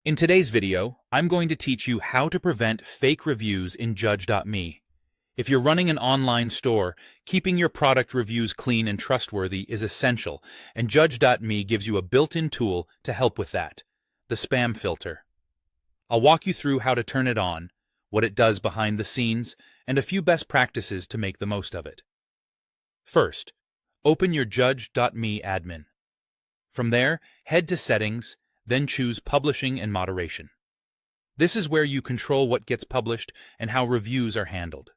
In today's video, I'm going to teach you how to prevent fake reviews in Judge.me. If you're running an online store, keeping your product reviews clean and trustworthy is essential, and Judge.me gives you a built-in tool to help with that, the spam filter. I'll walk you through how to turn it on, what it does behind the scenes, and a few best practices to make the most of it. First, open your Judge.me admin. From there, head to Settings, then choose Publishing and Moderation. This is where you control what gets published and how reviews are handled.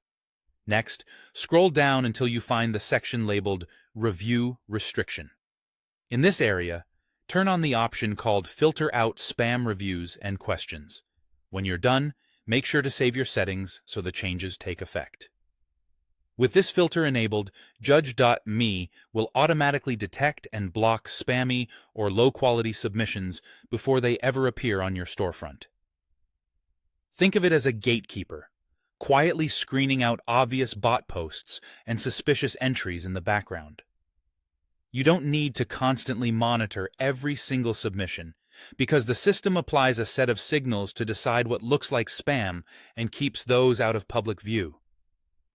Next, scroll down until you find the section labeled Review Restriction. In this area, turn on the option called Filter Out Spam Reviews and Questions. When you're done, make sure to save your settings so the changes take effect. With this filter enabled, Judge.me will automatically detect and block spammy or low-quality submissions before they ever appear on your storefront. Think of it as a gatekeeper, quietly screening out obvious bot posts and suspicious entries in the background. You don't need to constantly monitor every single submission, because the system applies a set of signals to decide what looks like spam and keeps those out of public view.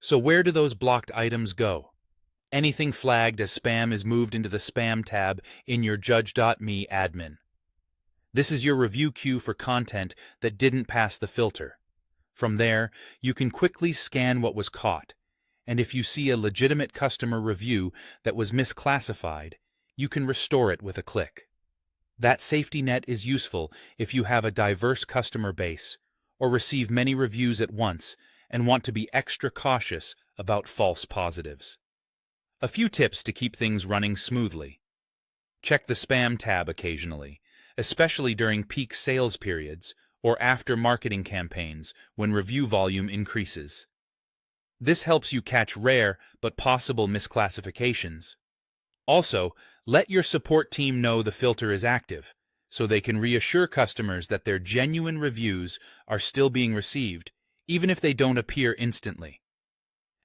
So where do those blocked items go? Anything flagged as spam is moved into the Spam tab in your Judge.me admin. This is your review queue for content that didn't pass the filter. From there, you can quickly scan what was caught, and if you see a legitimate customer review that was misclassified, you can restore it with a click. That safety net is useful if you have a diverse customer base or receive many reviews at once and want to be extra cautious about false positives. A few tips to keep things running smoothly. Check the Spam tab occasionally, especially during peak sales periods or after marketing campaigns when review volume increases. This helps you catch rare but possible misclassifications. Also, let your support team know the filter is active, so they can reassure customers that their genuine reviews are still being received, even if they don't appear instantly.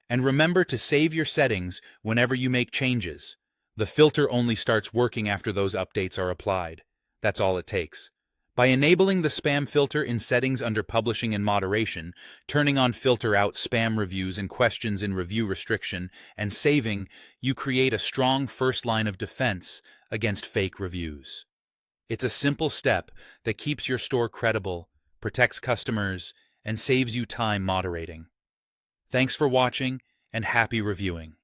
And remember to save your settings whenever you make changes. The filter only starts working after those updates are applied. That's all it takes. By enabling the spam filter in Settings under Publishing and Moderation, turning on Filter Out Spam Reviews and Questions in Review Restriction, and saving, you create a strong first line of defense against fake reviews. It's a simple step that keeps your store credible, protects customers, and saves you time moderating. Thanks for watching, and happy reviewing.